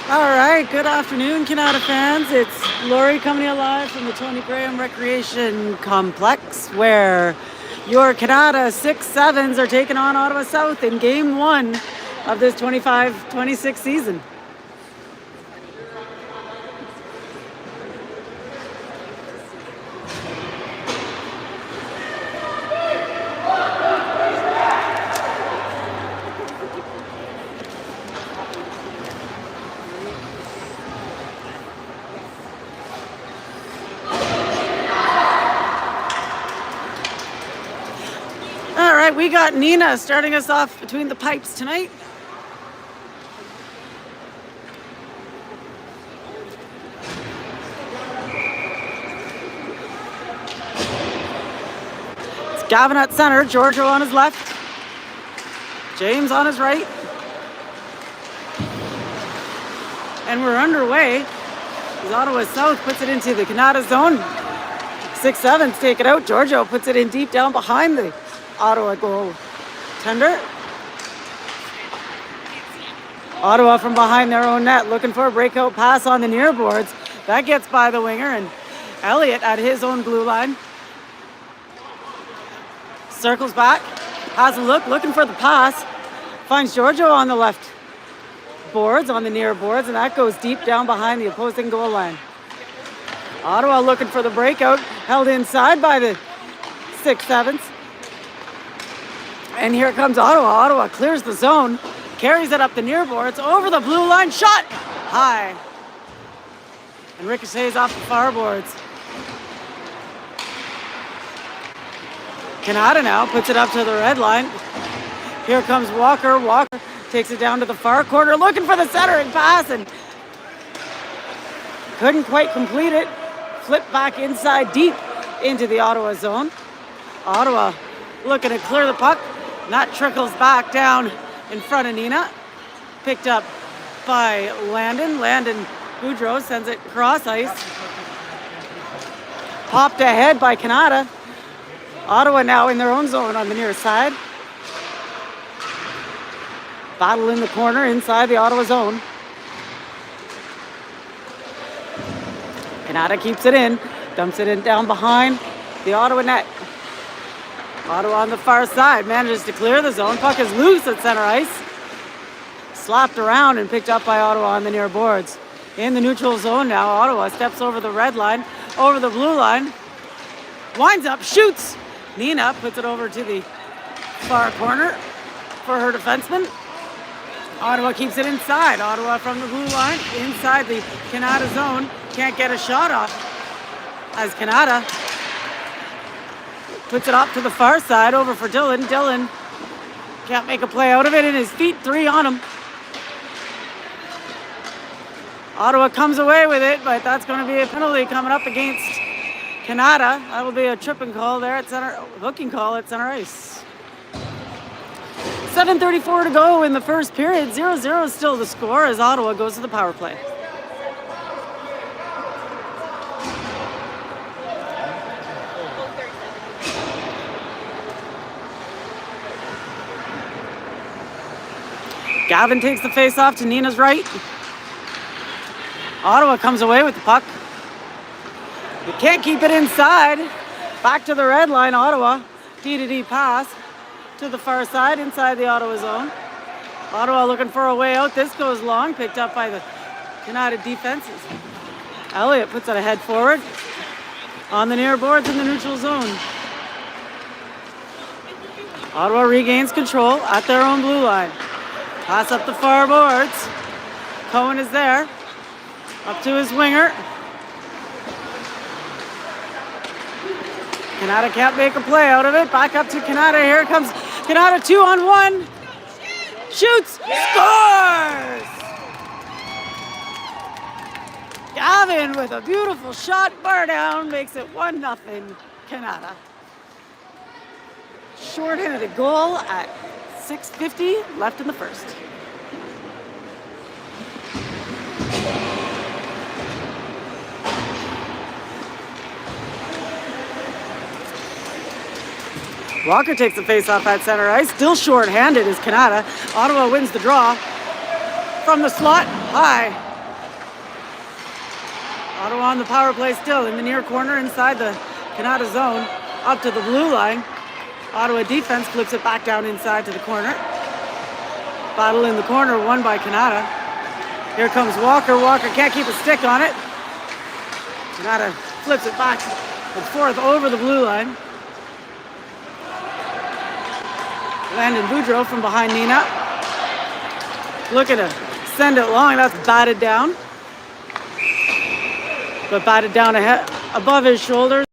All right, good afternoon, Kanata fans. It's Lori coming to you live from the Tony Graham Recreation Complex, where your Kanata 6-7s are taking on Ottawa South in Game 1 of this 25-26 season. All right, we got Nina starting us off between the pipes tonight. It's Gavin at center, Giorgio on his left, James on his right. And we're underway as Ottawa South puts it into the Kanata zone. 6-7s take it out. Giorgio puts it in deep down behind the Ottawa goal tender. Ottawa from behind their own net looking for a breakout pass on the near boards. That gets by the winger, and Elliott at his own blue line. Circles back, has a look, looking for the pass. Finds Giorgio on the left boards, on the near boards, and that goes deep down behind the opposing goal line. Ottawa looking for the breakout, held inside by the 6-7s. And here comes Ottawa. Ottawa clears the zone, carries it up the near boards, over the blue line, shot high. And ricochets off the far boards. Kanata now puts it up to the red line. Here comes Walker. Walker takes it down to the far corner, looking for the centering pass, and couldn't quite complete it. Flipped back inside deep into the Ottawa zone. Ottawa looking to clear the puck. That trickles back down in front of Nina. Picked up by Landon. Landon Boudreau sends it cross ice. Popped ahead by Kanata. Ottawa now in their own zone on the near side. Battle in the corner inside the Ottawa zone. Kanata keeps it in. Dumps it in down behind the Ottawa net. Ottawa on the far side manages to clear the zone. Puck is loose at center ice. Slapped around and picked up by Ottawa on the near boards. In the neutral zone now, Ottawa steps over the red line, over the blue line. Winds up, shoots. Nina puts it over to the far corner for her defenseman. Ottawa keeps it inside. Ottawa from the blue line, inside the Kanata zone. Can't get a shot off as Kanata puts it up to the far side, over for Dylan. Dylan can't make a play out of it, and his feet, 3 on him. Ottawa comes away with it, but that's going to be a penalty coming up against Kanata. That'll be a tripping call there at center, hooking call at center ice. 7:34 to go in the first period. 0-0 is still the score as Ottawa goes to the power play. Gavin takes the face off to Nina's right. Ottawa comes away with the puck. They can't keep it inside. Back to the red line, Ottawa. D-to-D pass to the far side inside the Ottawa zone. Ottawa looking for a way out. This goes long, picked up by the Kanata defenses. Elliott puts it ahead forward on the near boards in the neutral zone. Ottawa regains control at their own blue line. Pass up the far boards. Cohen is there. Up to his winger. Kanata can't make a play out of it. Back up to Kanata. Here comes Kanata, 2-on-1. Shoots. Scores! Gavin with a beautiful shot. Bar down. Makes it 1-0 Kanata. Short-handed goal at 6:50 left in the first. Walker takes the face-off at center ice. Still short-handed is Kanata. Ottawa wins the draw from the slot. High. Ottawa on the power play still in the near corner inside the Kanata zone. Up to the blue line. Ottawa defense flips it back down inside to the corner. Battle in the corner, won by Kanata. Here comes Walker. Walker can't keep a stick on it. Kanata flips it back and forth over the blue line. Landon Boudreau from behind Nina. Looking to send it long. That's batted down. But batted down ahead, above his shoulders.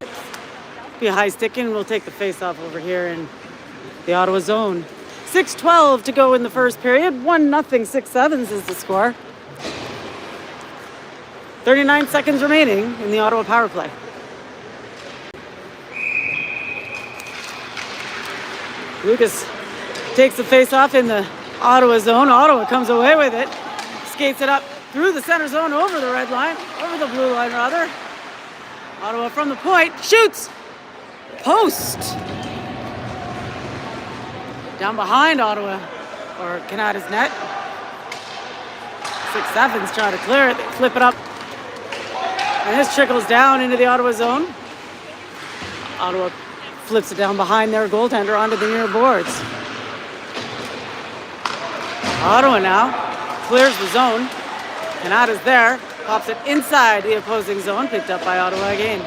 Be a high stick in. We'll take the face off over here in the Ottawa zone. 6:12 to go in the first period. 1-0, 6-7 is the score. 39 seconds remaining in the Ottawa power play. Lucas takes the face off in the Ottawa zone. Ottawa comes away with it. Skates it up through the center zone over the red line, over the blue line rather. Ottawa from the point, shoots! Post! Down behind Ottawa, or Kanata's net. 6-7's trying to clear it, they flip it up. And this trickles down into the Ottawa zone. Ottawa flips it down behind their goaltender onto the near boards. Ottawa now clears the zone. Kanata's there, pops it inside the opposing zone, picked up by Ottawa again.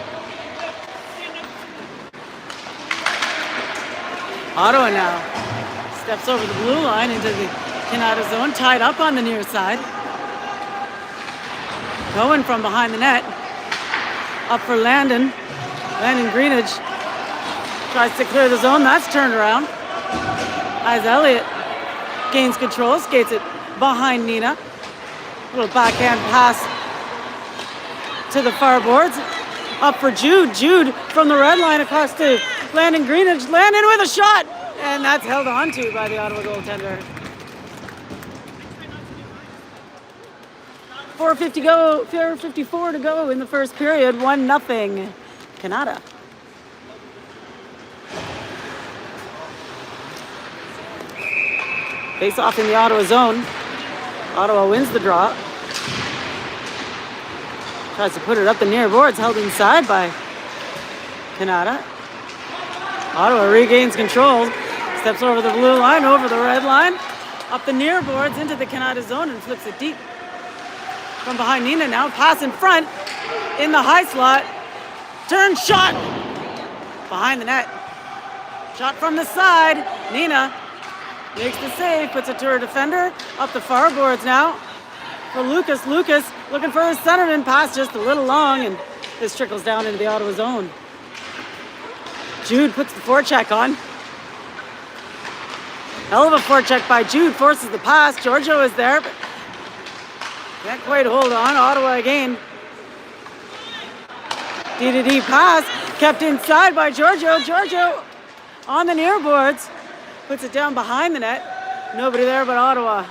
Ottawa now steps over the blue line into the Kanata zone, tied up on the near side. Cohen from behind the net. Up for Landon. Landon Greenidge tries to clear the zone. That's turned around. As Elliott gains control, skates it behind Nina. Little backhand pass to the far boards. Up for Jude. Jude from the red line across to Landon Greenidge. Landon with a shot! And that's held on to by the Ottawa goaltender. 4:54 to go in the first period. 1-0 Kanata. Face off in the Ottawa zone. Ottawa wins the draw. Tries to put it up the near boards, held inside by Kanata. Ottawa regains control. Steps over the blue line, over the red line. Up the near boards into the Kanata zone and flips it deep. From behind Nina now, pass in front, in the high slot, turn shot, behind the net. Shot from the side, Nina makes the save, puts it to her defender, up the far boards now. For Lucas, Lucas looking for his centerman, pass just a little long, and this trickles down into the Ottawa zone. Jude puts the forecheck on. Hell of a forecheck by Jude, forces the pass, Giorgio is there, but can't quite hold on. Ottawa again. D-to-D pass. Kept inside by Giorgio. Giorgio on the near boards. Puts it down behind the net. Nobody there but Ottawa.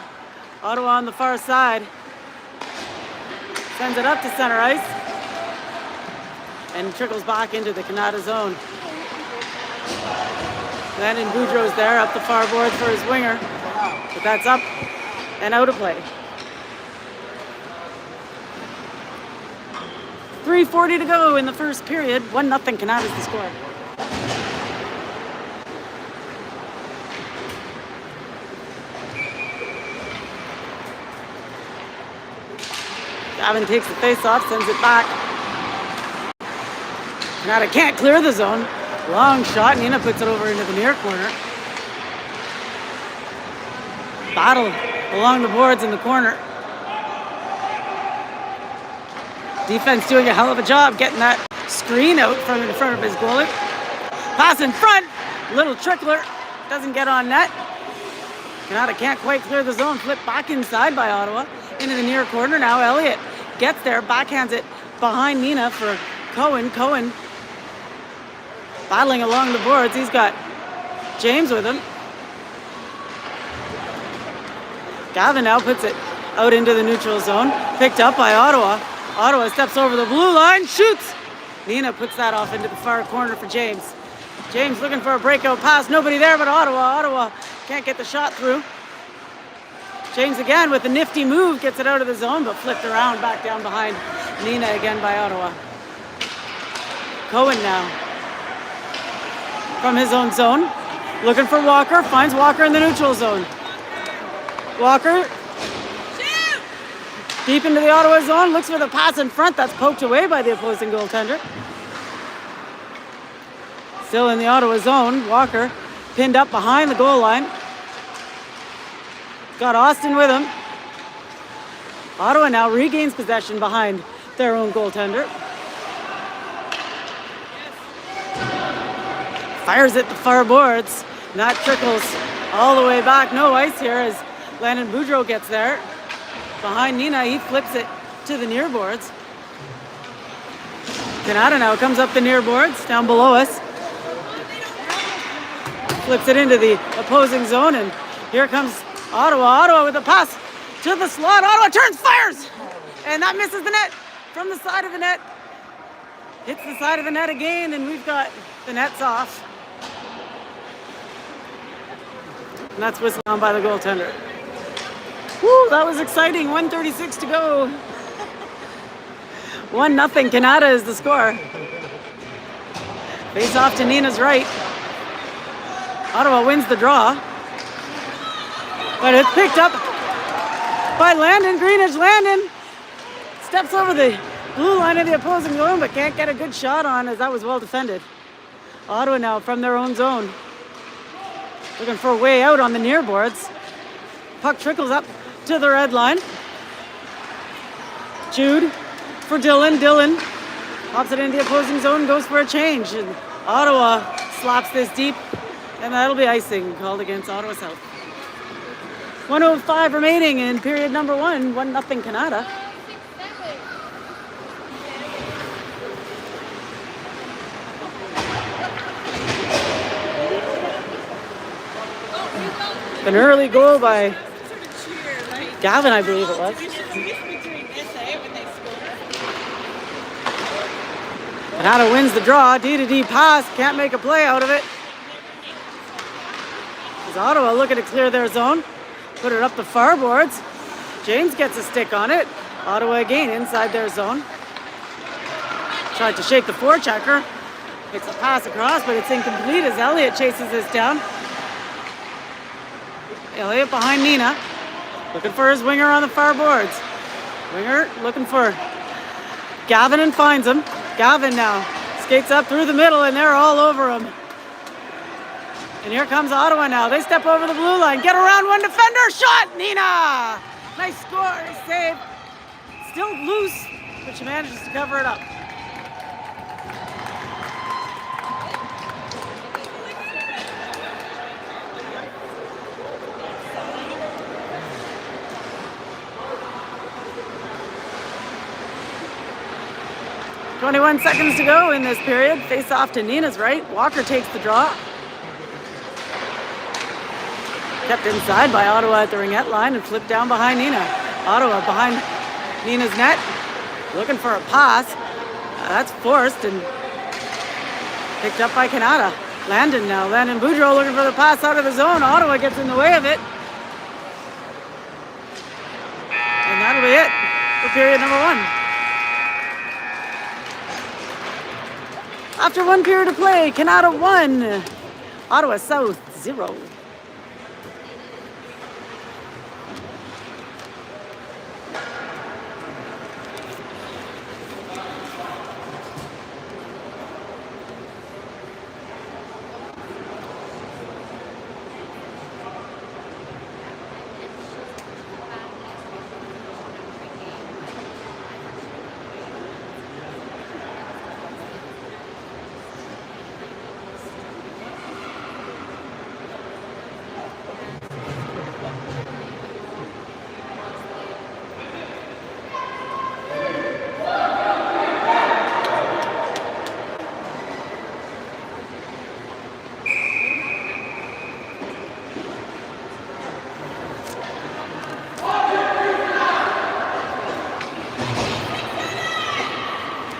Ottawa on the far side. Sends it up to center ice. And trickles back into the Kanata zone. Landon Boudreau's there up the far boards for his winger. But that's up and out of play. 3:40 to go in the first period. 1-0 Kanata's the score. Gavin takes the face off, sends it back. Kanata can't clear the zone. Long shot, Nina puts it over into the near corner. Battle along the boards in the corner. Defense doing a hell of a job getting that screen out from in front of his goalie. Pass in front, little trickler, doesn't get on net. Kanata can't quite clear the zone, flip back inside by Ottawa, into the near corner now. Elliott gets there, backhands it behind Nina for Cohen. Cohen battling along the boards, he's got James with him. Gavin now puts it out into the neutral zone, picked up by Ottawa. Ottawa steps over the blue line, shoots! Nina puts that off into the far corner for James. James looking for a breakout pass, nobody there but Ottawa. Ottawa can't get the shot through. James again with a nifty move, gets it out of the zone, but flipped around back down behind Nina again by Ottawa. Cohen now from his own zone. Looking for Walker. Finds Walker in the neutral zone. Walker deep into the Ottawa zone. Looks for the pass in front. That's poked away by the opposing goaltender. Still in the Ottawa zone. Walker pinned up behind the goal line. Got Austin with him. Ottawa now regains possession behind their own goaltender. Fires at the far boards. And that trickles all the way back. No ice here as Landon Boudreau gets there. Behind Nina, he flips it to the near boards. Kanata now comes up the near boards, down below us. Flips it into the opposing zone, and here comes Ottawa. Ottawa with a pass to the slot. Ottawa turns, fires! And that misses the net from the side of the net. Hits the side of the net again, and we've got the nets off. And that's whistled on by the goaltender. Woo, that was exciting. 1:36 to go. 1-0. Kanata is the score. Face off to Nina's right. Ottawa wins the draw. But it's picked up by Landon Greenidge. Landon steps over the blue line of the opposing zone, but can't get a good shot on as that was well defended. Ottawa now from their own zone. Looking for a way out on the near boards. Puck trickles up to the red line. Jude for Dylan. Dylan pops it into the opposing zone, goes for a change. And Ottawa slaps this deep, and that'll be icing called against Ottawa South. 1:05 remaining in period number 1. 1-0 Kanata. An early goal by Gavin, I believe it was. Kanata wins the draw. D-to-D pass. Can't make a play out of it. As Ottawa looking to clear their zone. Put it up the far boards. James gets a stick on it. Ottawa again inside their zone. Tried to shake the forechecker. Makes a pass across, but it's incomplete as Elliott chases this down. Elliott behind Nina. Looking for his winger on the far boards. Winger looking for Gavin and finds him. Gavin now skates up through the middle and they're all over him. And here comes Ottawa now. They step over the blue line. Get around one defender. Shot! Nina! Nice score. Nice save. Still loose, but she manages to cover it up. .21 seconds to go in this period. Face off to Nina's right. Walker takes the draw. Kept inside by Ottawa at the ringette line and flipped down behind Nina. Ottawa behind Nina's net. Looking for a pass. That's forced and picked up by Kanata. Landon now. Landon Boudreau looking for the pass out of the zone. Ottawa gets in the way of it. And that'll be it for period number 1. After 1 period of play, Kanata 1, Ottawa South 0.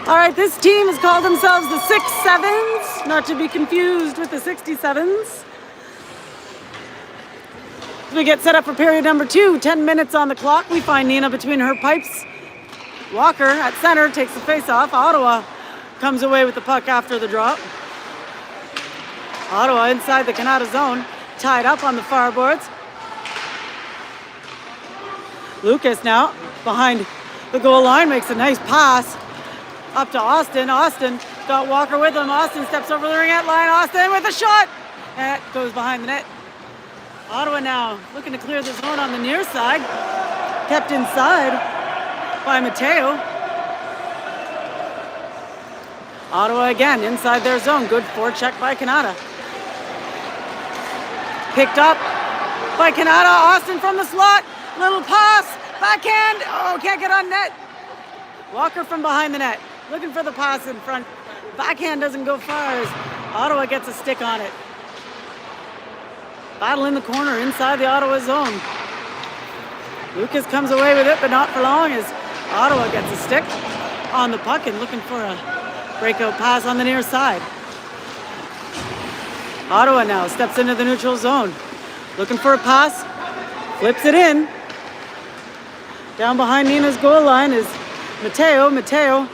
All right, this team has called themselves the 6-7s, not to be confused with the 67s. We get set up for period number 2, 10 minutes on the clock. We find Nina between her pipes. Walker at center takes the face off. Ottawa comes away with the puck after the drop. Ottawa inside the Kanata zone, tied up on the far boards. Lucas now behind the goal line makes a nice pass up to Austin. Austin got Walker with him. Austin steps over the ringette line. Austin with a shot. And it goes behind the net. Ottawa now looking to clear the zone on the near side. Kept inside by Mateo. Ottawa again inside their zone. Good forecheck by Kanata. Picked up by Kanata. Austin from the slot. Little pass. Backhand. Oh, can't get on net. Walker from behind the net. Looking for the pass in front. Backhand doesn't go far as Ottawa gets a stick on it. Battle in the corner inside the Ottawa zone. Lucas comes away with it, but not for long as Ottawa gets a stick on the puck and looking for a breakout pass on the near side. Ottawa now steps into the neutral zone. Looking for a pass. Flips it in. Down behind Nina's goal line is Mateo. Mateo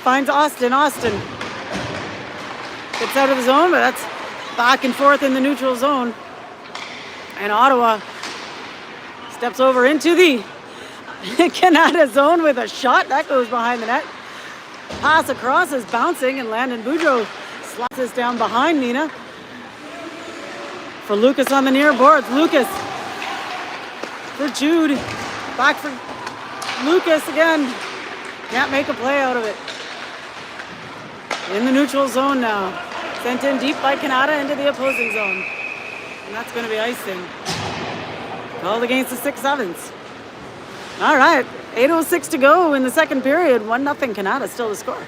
finds Austin. Austin gets out of the zone, but that's back and forth in the neutral zone. And Ottawa steps over into the Kanata zone with a shot. That goes behind the net. Pass across is bouncing, and Landon Boudreau slots this down behind Nina. For Lucas on the near boards. Lucas for Jude. Back for Lucas again. Can't make a play out of it. In the neutral zone now. Sent in deep by Kanata into the opposing zone. And that's going to be icing. Called against the 6-7s. All right. 8:06 to go in the second period. 1-0 Kanata still to score.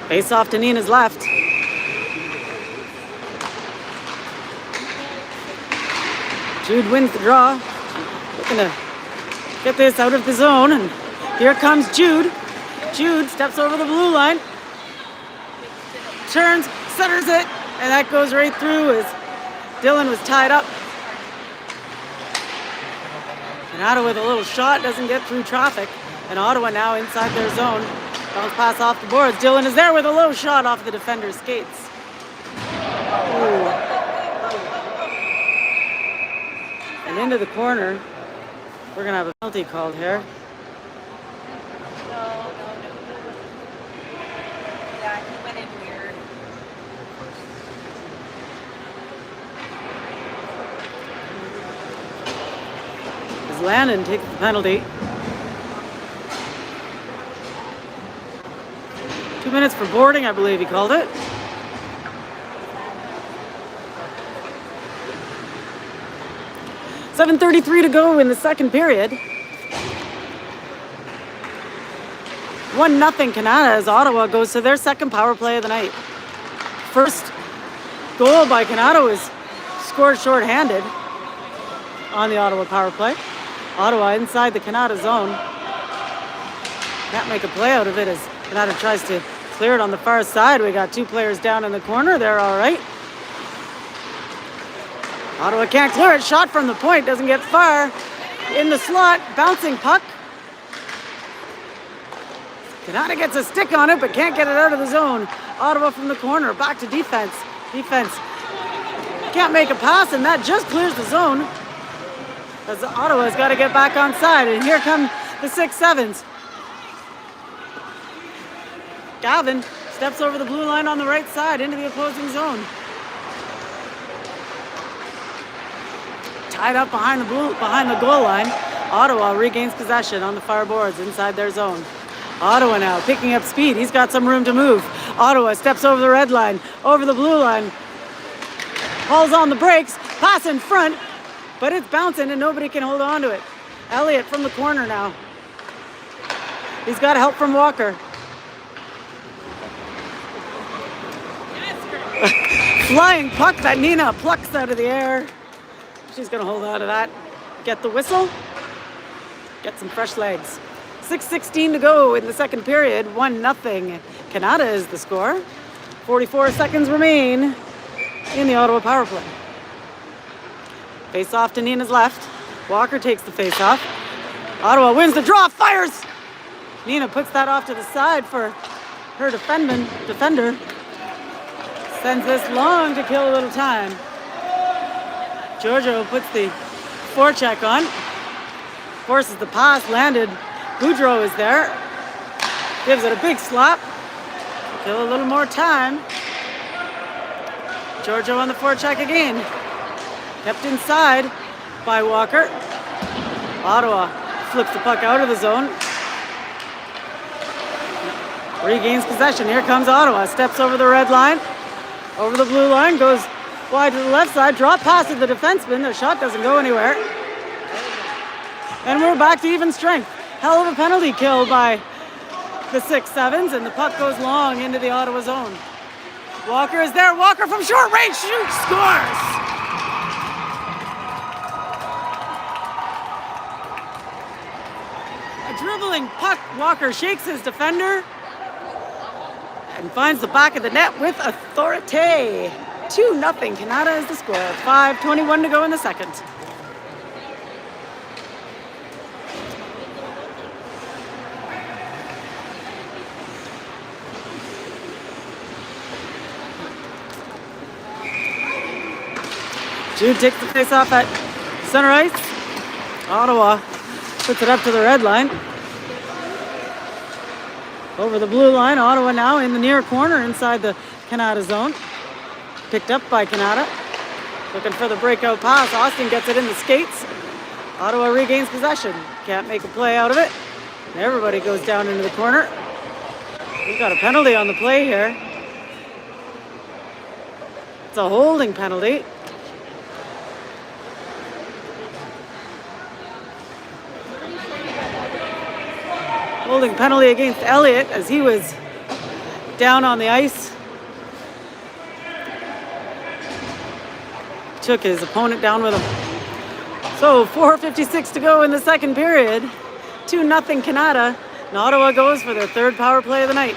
Face off to Nina's left. Jude wins the draw. Looking to get this out of the zone. And here comes Jude. Jude steps over the blue line. Turns, centers it. And that goes right through as Dylan was tied up. And Ottawa with a little shot doesn't get through traffic. And Ottawa now inside their zone. Bounce pass off the boards. Dylan is there with a low shot off the defender's skates. Ooh. And into the corner. We're going to have a penalty called here. No. Yeah, he went in weird. As Landon takes the penalty. 2 minutes for boarding, I believe he called it. $7:33 to go in the second period. 1-0 Kanata as Ottawa goes to their second power play of the night. First goal by Kanata was scored shorthanded on the Ottawa power play. Ottawa inside the Kanata zone. Can't make a play out of it as Kanata tries to clear it on the far side. We got two players down in the corner. They're all right. Ottawa can't clear it. Shot from the point. Doesn't get far. In the slot. Bouncing puck. Kanata gets a stick on it, but can't get it out of the zone. Ottawa from the corner. Back to defense. Defense can't make a pass, and that just clears the zone. As Ottawa's got to get back on side. And here come the 6-7s. Gavin steps over the blue line on the right side into the opposing zone. Tied up behind the goal line. Ottawa regains possession on the far boards inside their zone. Ottawa now picking up speed. He's got some room to move. Ottawa steps over the red line, over the blue line. Hauls on the brakes, pass in front, but it's bouncing and nobody can hold on to it. Elliott from the corner now. He's got help from Walker. Flying puck that Nina plucks out of the air. She's going to hold on to that. Get the whistle. Get some fresh legs. 6:16 to go in the second period. 1-0. Kanata is the score. 44 seconds remain in the Ottawa power play. Face off to Nina's left. Walker takes the face off. Ottawa wins the draw, fires! Nina puts that off to the side for her defender. Sends this long to kill a little time. Giorgio puts the forecheck on. Forces the pass, landed. Boudreau is there. Gives it a big slap. Kill a little more time. Giorgio on the forecheck again. Kept inside by Walker. Ottawa flips the puck out of the zone. Regains possession. Here comes Ottawa. Steps over the red line. Over the blue line. Goes wide to the left side. Drop pass to the defenseman. The shot doesn't go anywhere. And we're back to even strength. Hell of a penalty kill by the 6-7s. And the puck goes long into the Ottawa zone. Walker is there. Walker from short range. Shoots. Scores. A dribbling puck. Walker shakes his defender and finds the back of the net with authority. 2-0. Kanata is the score. 5:21 to go in the second. Jude takes the face off at center ice. Ottawa puts it up to the red line. Over the blue line, Ottawa now in the near corner inside the Kanata zone. Picked up by Kanata. Looking for the breakout pass. Austin gets it in the skates. Ottawa regains possession. Can't make a play out of it. Everybody goes down into the corner. We've got a penalty on the play here. It's a holding penalty. Holding penalty against Elliott as he was down on the ice. Took his opponent down with him. So 4:56 to go in the second period. 2-0 Kanata. And Ottawa goes for their third power play of the night.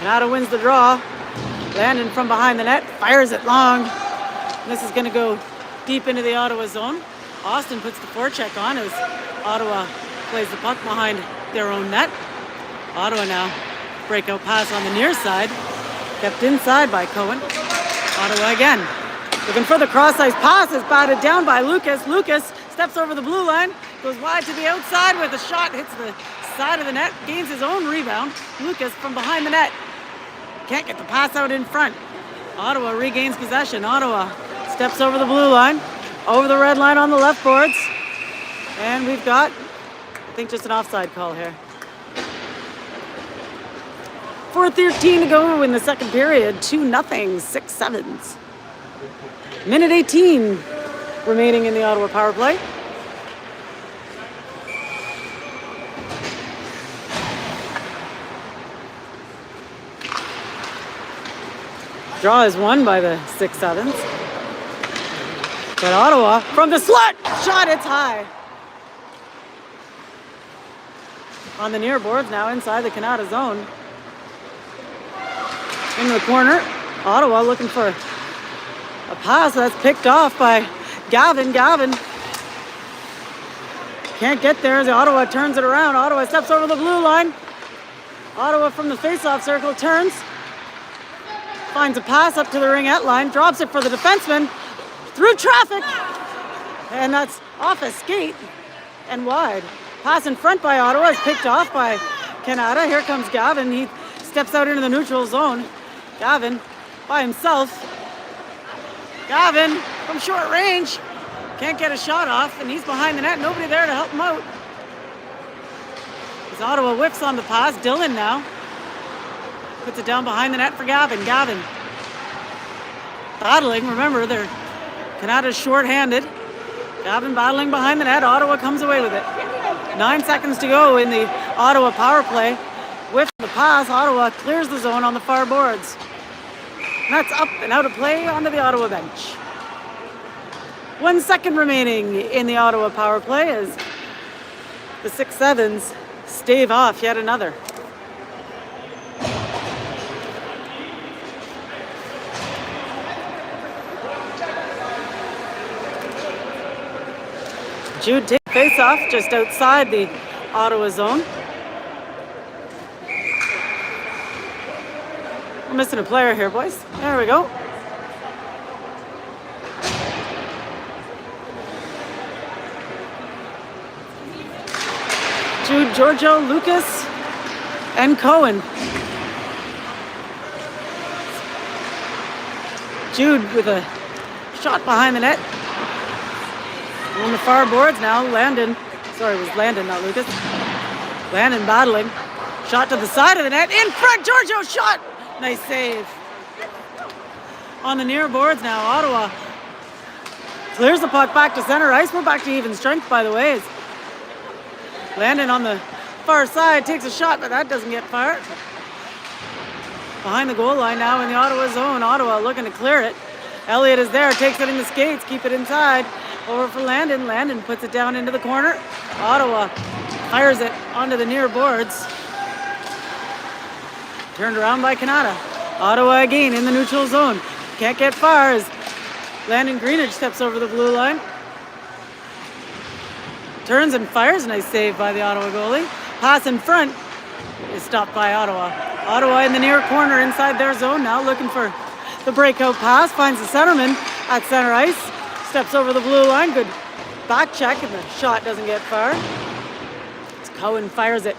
Kanata wins the draw. Landon from behind the net. Fires it long. And this is going to go deep into the Ottawa zone. Austin puts the forecheck on as Ottawa plays the puck behind their own net. Ottawa now breakout pass on the near side. Kept inside by Cohen. Ottawa again. Looking for the cross-ice pass. Is batted down by Lucas. Lucas steps over the blue line. Goes wide to the outside with a shot. Hits the side of the net. Gains his own rebound. Lucas from behind the net. Can't get the pass out in front. Ottawa regains possession. Ottawa steps over the blue line. Over the red line on the left boards. And we've got, I think, just an offside call here. 4:13 to go in the second period. 2-0, 6-7s. Minute 18 remaining in the Ottawa power play. Draw is won by the 6-7s. But Ottawa from the slot shot, it's high. On the near boards now inside the Kanata zone. In the corner, Ottawa looking for a pass that's picked off by Gavin. Gavin can't get there as Ottawa turns it around. Ottawa steps over the blue line. Ottawa from the face-off circle turns. Finds a pass up to the ringette line. Drops it for the defenseman. Through traffic, and that's off a skate and wide. Pass in front by Ottawa is picked off by Kanata. Here comes Gavin. He steps out into the neutral zone. Gavin by himself. Gavin from short range. Can't get a shot off, and he's behind the net. Nobody there to help him out. As Ottawa whiffs on the pass. Dylan now puts it down behind the net for Gavin. Gavin battling. Remember, they're Kanata's short-handed. Gavin battling behind the net. Ottawa comes away with it. 9 seconds to go in the Ottawa power play. With the pass, Ottawa clears the zone on the far boards. And that's up and out of play onto the Ottawa bench. 1 second remaining in the Ottawa power play as the 6-7s stave off yet another. Jude takes face off just outside the Ottawa zone. We're missing a player here, boys. There we go. Jude, Giorgio, Lucas, and Cohen. Jude with a shot behind the net. On the far boards now, Landon. Sorry, it was Landon, not Lucas. Landon battling. Shot to the side of the net. In front, Giorgio shot! Nice save. On the near boards now, Ottawa clears the puck back to center ice. We're back to even strength, by the way. Landon on the far side takes a shot, but that doesn't get far. Behind the goal line now in the Ottawa zone. Ottawa looking to clear it. Elliott is there, takes it in the skates, keep it inside. Over for Landon. Landon puts it down into the corner. Ottawa fires it onto the near boards. Turned around by Kanata. Ottawa again in the neutral zone. Can't get far as Landon Greenidge steps over the blue line. Turns and fires. Nice save by the Ottawa goalie. Pass in front is stopped by Ottawa. Ottawa in the near corner inside their zone now, looking for the breakout pass. Finds the centerman at center ice. Steps over the blue line. Good back check, and the shot doesn't get far. Cohen fires it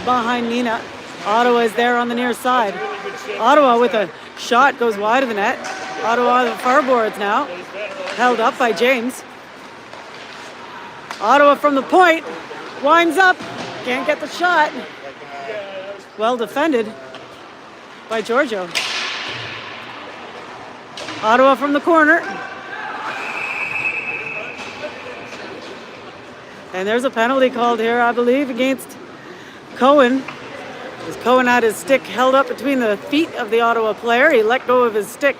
behind Nina. Ottawa is there on the near side. Ottawa with a shot goes wide of the net. Ottawa on the far boards now. Held up by James. Ottawa from the point. Winds up. Can't get the shot. Well defended by Giorgio. Ottawa from the corner. And there's a penalty called here, I believe, against Cohen. As Cohen had his stick held up between the feet of the Ottawa player. He let go of his stick,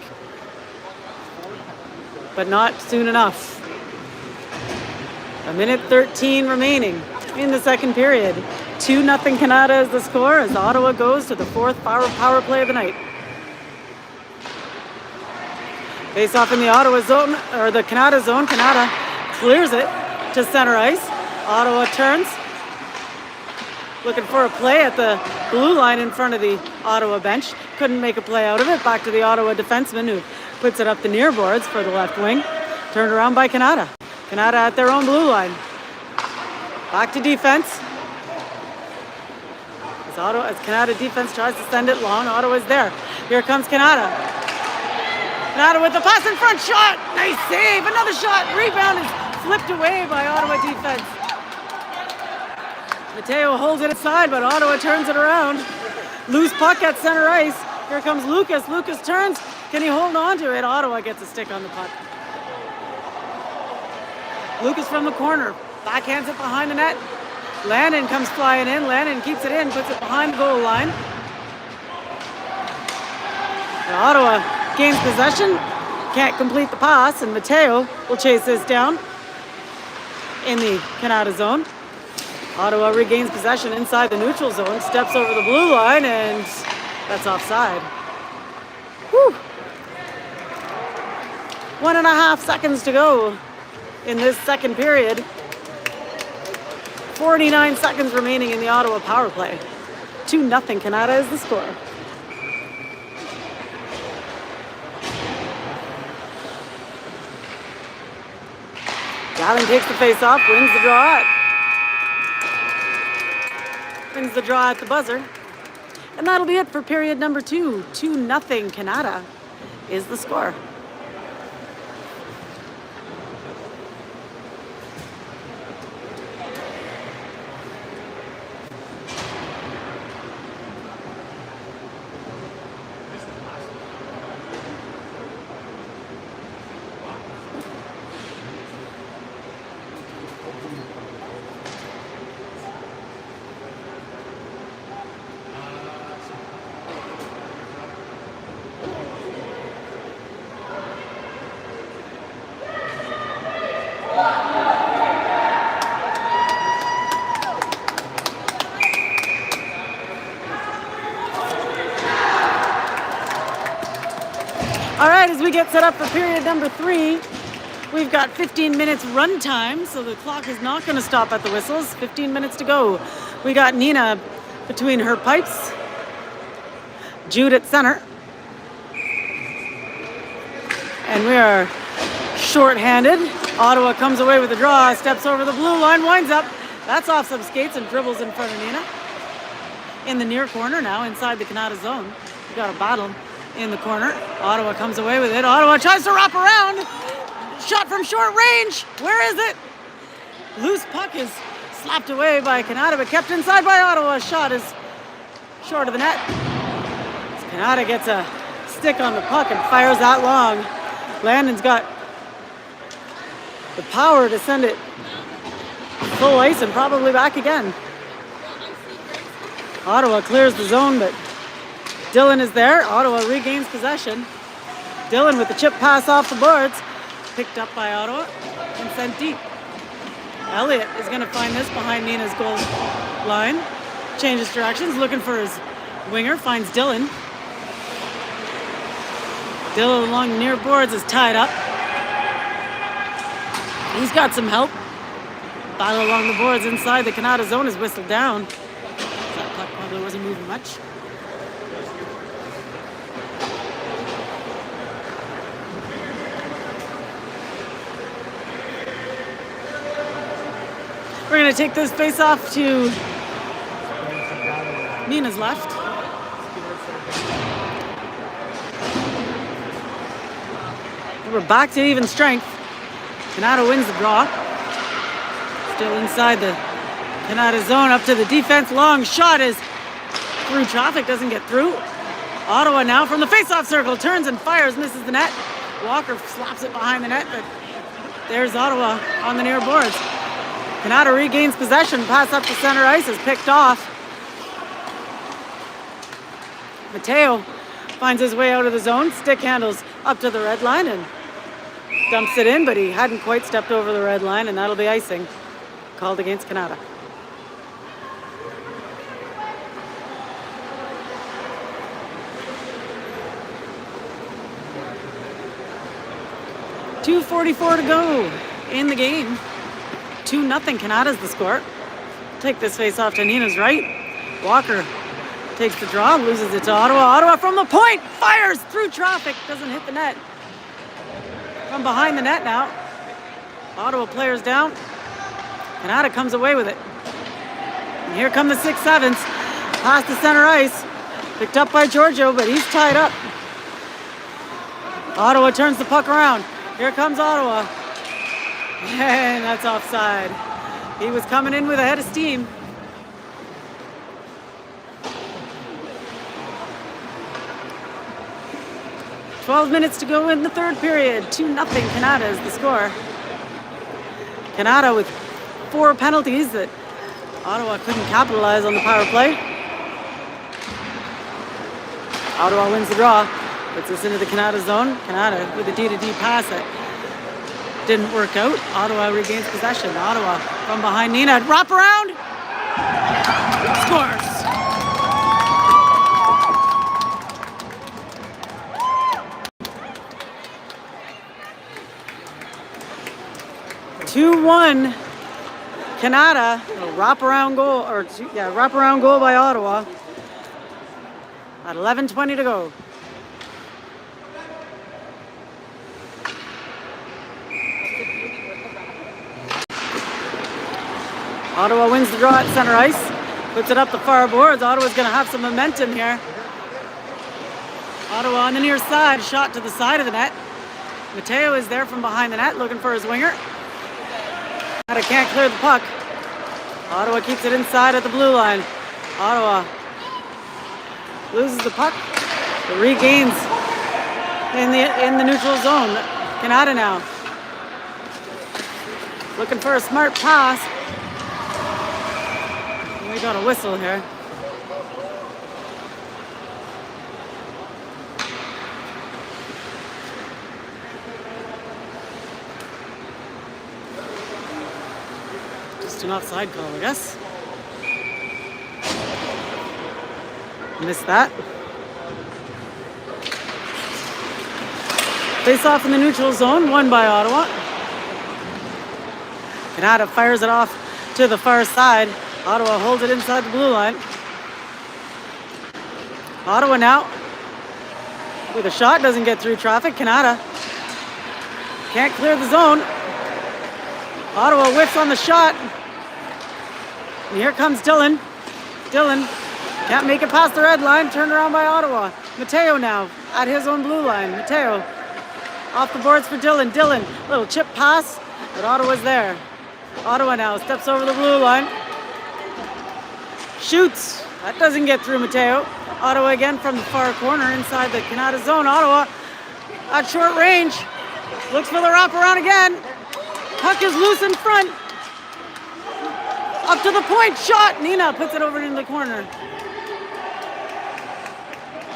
but not soon enough. A minute 13 remaining in the second period. 2-0 Kanata is the score as Ottawa goes to the fourth power play of the night. Face off in the Ottawa zone, or the Kanata zone. Kanata clears it to center ice. Ottawa turns, looking for a play at the blue line in front of the Ottawa bench. Couldn't make a play out of it. Back to the Ottawa defenseman who puts it up the near boards for the left wing. Turned around by Kanata. Kanata at their own blue line. Back to defense. As Kanata defense tries to send it long, Ottawa's there. Here comes Kanata. Kanata with the pass in front, shot! Nice save, another shot! Rebound is flipped away by Ottawa defense. Mateo holds it inside, but Ottawa turns it around. Loose puck at center ice. Here comes Lucas. Lucas turns. Can he hold on to it? Ottawa gets a stick on the puck. Lucas from the corner. Backhands it behind the net. Landon comes flying in. Landon keeps it in, puts it behind the goal line. And Ottawa gains possession. Can't complete the pass, and Mateo will chase this down in the Kanata zone. Ottawa regains possession inside the neutral zone, steps over the blue line, and that's offside. Whew. 1.5 seconds to go in this second period. 49 seconds remaining in the Ottawa power play. 2-0 Kanata is the score. Gallon takes the face off, wins the draw. Wins the draw at the buzzer. And that'll be it for period number 2. 2-0 Kanata is the score. All right, as we get set up for period number 3, We've got 15 minutes run time, so the clock is not going to stop at the whistles. 15 minutes to go. We got Nina between her pipes. Jude at center. And we are short-handed. Ottawa comes away with a draw, steps over the blue line, winds up. That's off some skates and dribbles in front of Nina. In the near corner now, inside the Kanata zone. We got a battle in the corner. Ottawa comes away with it. Ottawa tries to wrap around. Shot from short range. Where is it? Loose puck is slapped away by Kanata, but kept inside by Ottawa. Shot is short of the net. Kanata gets a stick on the puck and fires that long. Landon's got the power to send it full ice and probably back again. Ottawa clears the zone, but Dylan is there. Ottawa regains possession. Dylan with the chip pass off the boards. Picked up by Ottawa and sent deep. Elliott is going to find this behind Nina's goal line. Changes directions, looking for his winger. Finds Dylan. Dylan along the near boards is tied up. He's got some help. Battle along the boards inside the Kanata zone is whistled down. That puck probably wasn't moving much. We're going to take this face off to Nina's left. We're back to even strength. Kanata wins the draw. Still inside the Kanata zone, up to the defense. Long shot is through traffic, doesn't get through. Ottawa now from the face-off circle, turns and fires, misses the net. Walker slaps it behind the net, but there's Ottawa on the near boards. Kanata regains possession, pass up to center ice is picked off. Mateo finds his way out of the zone, stick handles up to the red line and dumps it in, but he hadn't quite stepped over the red line, and that'll be icing called against Kanata. .244 to go in the game. 2-0 Kanata's the score. Take this face off to Nina's right. Walker takes the draw, loses it to Ottawa. Ottawa from the point, fires through traffic, doesn't hit the net. From behind the net now. Ottawa players down. Kanata comes away with it. And here come the 6-7s. Pass to center ice. Picked up by Giorgio, but he's tied up. Ottawa turns the puck around. Here comes Ottawa. And that's offside. He was coming in with a head of steam. .12 minutes to go in the third period. 2-0 Kanata is the score. Kanata with 4 penalties that Ottawa couldn't capitalize on the power play. Ottawa wins the draw. Puts us into the Kanata zone. Kanata with a D-to-D pass that didn't work out. Ottawa regains possession. Ottawa from behind Nina. Wrap around. Scores. (2-1) Kanata. Wraparound goal, wraparound goal by Ottawa. At 11:20 to go. Ottawa wins the draw at center ice. Puts it up the far boards. Ottawa's going to have some momentum here. Ottawa on the near side. Shot to the side of the net. Mateo is there from behind the net looking for his winger. Kanata can't clear the puck. Ottawa keeps it inside at the blue line. Ottawa loses the puck. It regains in the neutral zone. Kanata now. Looking for a smart pass. We got a whistle here. Just an offside call, I guess. Missed that. Face off in the neutral zone, won by Ottawa. Kanata fires it off to the far side. Ottawa holds it inside the blue line. Ottawa now with a shot, doesn't get through traffic. Kanata can't clear the zone. Ottawa whiffs on the shot. And here comes Dylan. Dylan can't make it past the red line. Turned around by Ottawa. Mateo now at his own blue line. Mateo off the boards for Dylan. Dylan, little chip pass, but Ottawa's there. Ottawa now steps over the blue line. Shoots. That doesn't get through Mateo. Ottawa again from the far corner inside the Kanata zone. Ottawa at short range. Looks for the wraparound again. Puck is loose in front. Up to the point. Shot. Nina puts it over into the corner.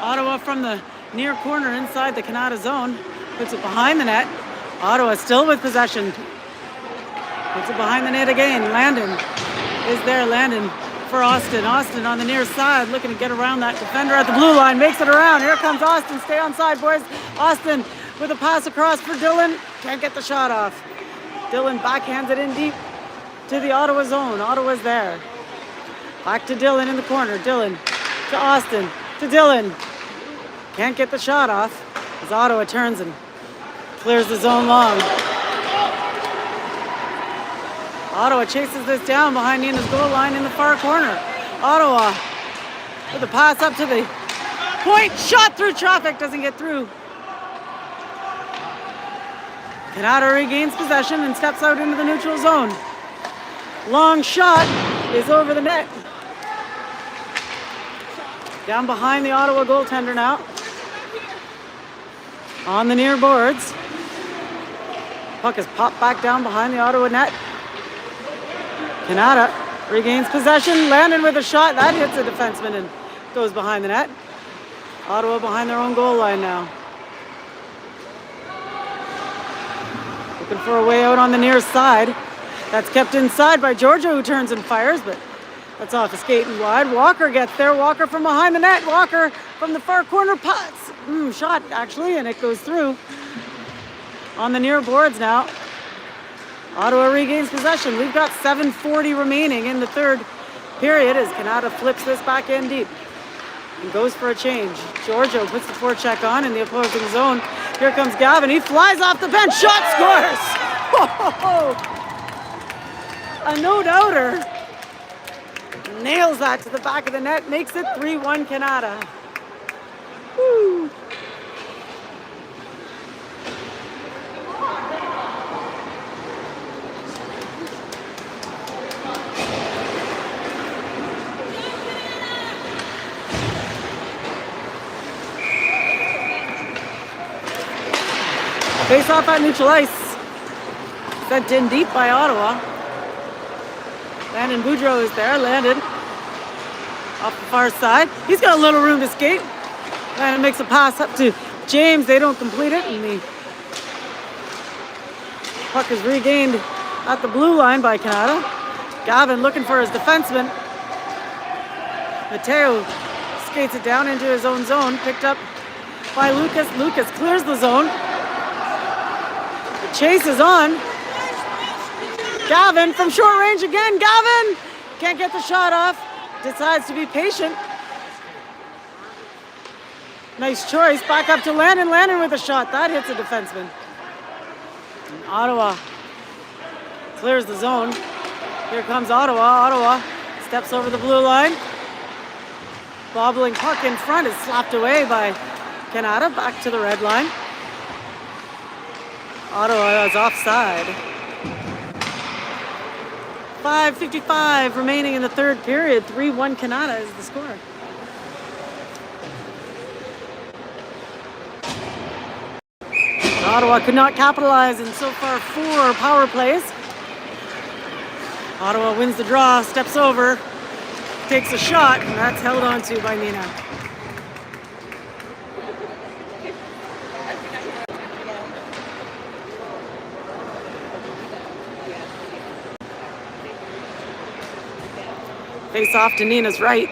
Ottawa from the near corner inside the Kanata zone. Puts it behind the net. Ottawa still with possession. Puts it behind the net again. Landon is there. Landon for Austin. Austin on the near side looking to get around that defender at the blue line. Makes it around. Here comes Austin. Stay on side, boys. Austin with a pass across for Dylan. Can't get the shot off. Dylan backhands it in deep to the Ottawa zone. Ottawa's there. Back to Dylan in the corner. Dylan to Austin to Dylan. Can't get the shot off as Ottawa turns and clears the zone long. Ottawa chases this down behind Nina's goal line in the far corner. Ottawa with a pass up to the point. Shot through traffic. Doesn't get through. Kanata regains possession and steps out into the neutral zone. Long shot is over the net. Down behind the Ottawa goaltender now. On the near boards. Puck is popped back down behind the Ottawa net. Kanata regains possession. Landon with a shot. That hits a defenseman and goes behind the net. Ottawa behind their own goal line now. Looking for a way out on the near side. That's kept inside by Georgia, who turns and fires, but that's off a skate and wide. Walker gets there. Walker from behind the net. Walker from the far corner puts. Shot, actually, and it goes through. On the near boards now. Ottawa regains possession. We've got 7:40 remaining in the third period as Kanata flips this back end deep and goes for a change. Giorgio puts the forecheck on in the opposing zone. Here comes Gavin. He flies off the bench. Shot scores! A no-doubter. Nails that to the back of the net. Makes it 3-1 Kanata. Woo! Face off at neutral ice. Sent in deep by Ottawa. Landon Boudreau is there. Landon off the far side. He's got a little room to skate. Landon makes a pass up to James. They don't complete it. And the puck is regained at the blue line by Kanata. Gavin looking for his defenseman. Mateo skates it down into his own zone. Picked up by Lucas. Lucas clears the zone. Chase is on. Gavin from short range again. Gavin can't get the shot off. Decides to be patient. Nice choice. Back up to Landon. Landon with a shot. That hits a defenseman. And Ottawa clears the zone. Here comes Ottawa. Ottawa steps over the blue line. Bobbling puck in front is slapped away by Kanata. Back to the red line. Ottawa is offside. 5:55 remaining in the third period. 3-1 Kanata is the score. Ottawa could not capitalize in so far 4 power plays. Ottawa wins the draw, steps over, takes a shot, and that's held on to by Nina. Face off to Nina's right.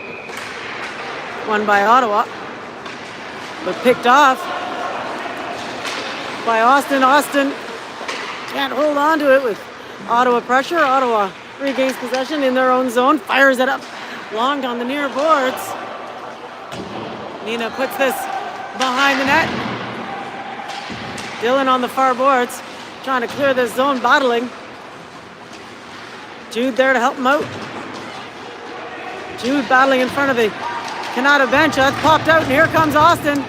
Won by Ottawa. But picked off by Austin. Austin can't hold on to it with Ottawa pressure. Ottawa regains possession in their own zone. Fires it up. Long on the near boards. Nina puts this behind the net. Dylan on the far boards. Trying to clear this zone, battling. Jude there to help him out. Jude battling in front of the Kanata bench. That's popped out, and here comes Austin.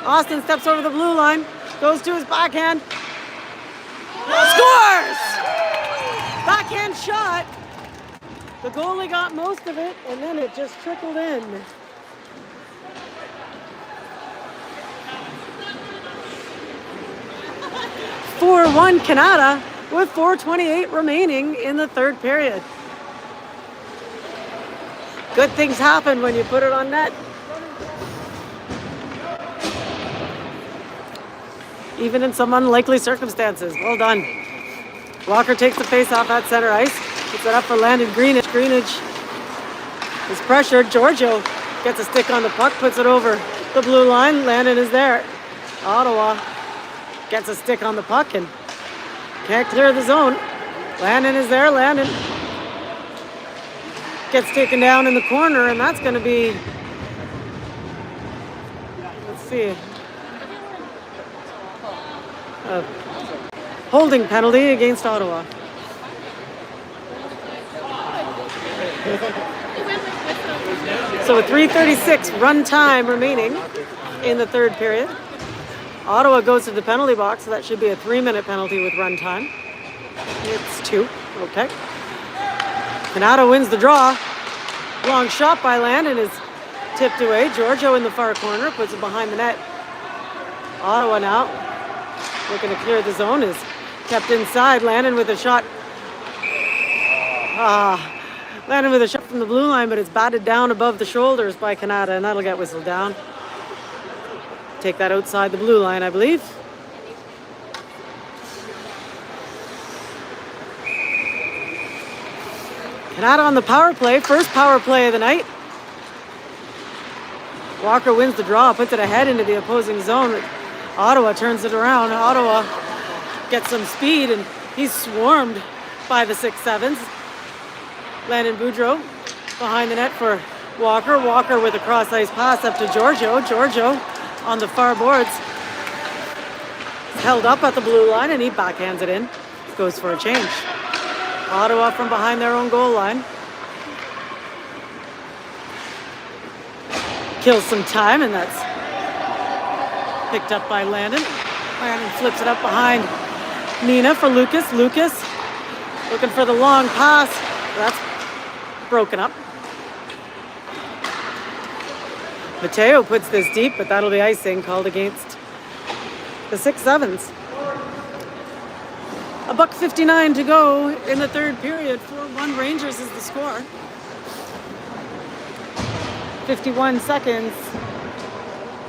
Austin steps over the blue line. Goes to his backhand. Scores! Backhand shot. The goalie got most of it, and then it just trickled in. (4-1) Kanata with 4:28 remaining in the third period. Good things happen when you put it on net. Even in some unlikely circumstances. Well done. Walker takes the face off at center ice. Puts it up for Landon Greenidge. Greenidge is pressured. Giorgio gets a stick on the puck, puts it over the blue line. Landon is there. Ottawa gets a stick on the puck and can't clear the zone. Landon is there. Landon gets taken down in the corner, and that's going to be, let's see, a holding penalty against Ottawa. So with 3:36 run time remaining in the third period, Ottawa goes to the penalty box, so that should be a 3-minute penalty with run time. It's 2, okay. Kanata wins the draw. Long shot by Landon is tipped away. Giorgio in the far corner puts it behind the net. Ottawa now looking to clear the zone, is kept inside. Landon with a shot. Landon with a shot from the blue line, but it's batted down above the shoulders by Kanata, and that'll get whistled down. Take that outside the blue line, I believe. Kanata on the power play, first power play of the night. Walker wins the draw, puts it ahead into the opposing zone. Ottawa turns it around. Ottawa gets some speed, and he's swarmed by the 6-7s. Landon Boudreau behind the net for Walker. Walker with a cross-ice pass up to Giorgio. Giorgio on the far boards. Held up at the blue line, and he backhands it in. Goes for a change. Ottawa from behind their own goal line. Kills some time, and that's picked up by Landon. Landon flips it up behind Nina for Lucas. Lucas looking for the long pass. That's broken up. Mateo puts this deep, but that'll be icing called against the 6-7s. $1:59 to go in the third period. 4-1 Rangers is the score. 51 seconds.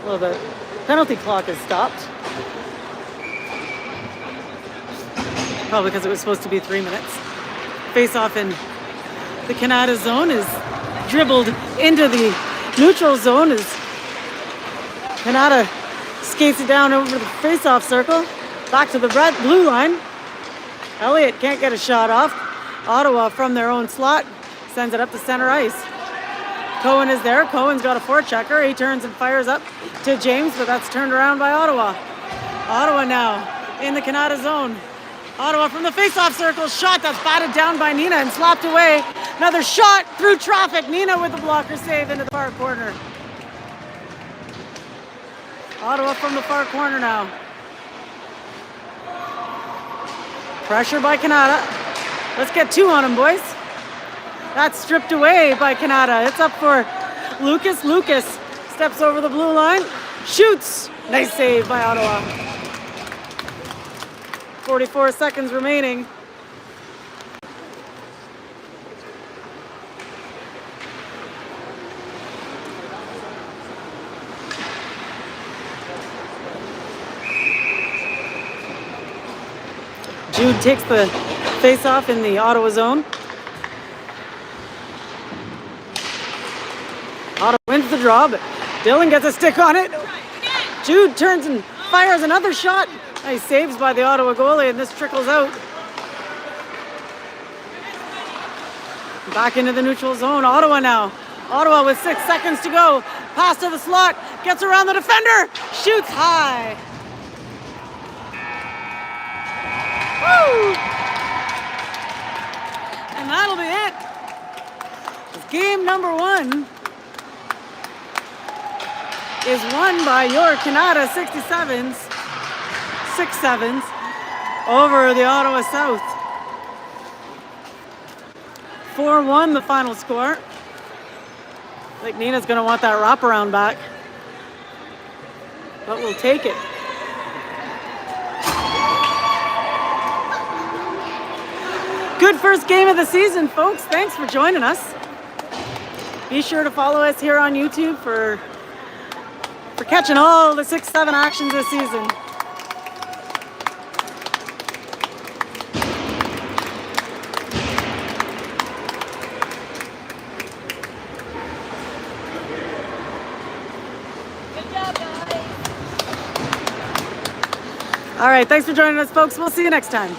Well, the penalty clock is stopped. Probably because it was supposed to be 3 minutes. Face-off in the Kanata zone is dribbled into the neutral zone as Kanata skates it down over the face-off circle. Back to the red blue line. Elliott can't get a shot off. Ottawa from their own slot sends it up to center ice. Cohen is there. Cohen's got a forechecker. He turns and fires up to James, but that's turned around by Ottawa. Ottawa now in the Kanata zone. Ottawa from the face-off circle. Shot that's batted down by Nina and slapped away. Another shot through traffic. Nina with the blocker save into the far corner. Ottawa from the far corner now. Pressure by Kanata. Let's get 2 on him, boys. That's stripped away by Kanata. It's up for Lucas. Lucas steps over the blue line. Shoots. Nice save by Ottawa. 44 seconds remaining. Jude takes the face-off in the Ottawa zone. Ottawa wins the draw, but Dylan gets a stick on it. Jude turns and fires another shot. Nice saves by the Ottawa goalie, and this trickles out. Back into the neutral zone. Ottawa now. Ottawa with 6 seconds to go. Pass to the slot. Gets around the defender. Shoots high. Woo! And that'll be it. It's game number 1 is won by your Kanata 67s, 6-7s over the Ottawa South. 4-1 the final score. I think Nina's going to want that wraparound back, but we'll take it. Good first game of the season, folks. Thanks for joining us. Be sure to follow us here on YouTube for catching all the 6-7 actions this season. Good job, guys. All right, thanks for joining us, folks. We'll see you next time.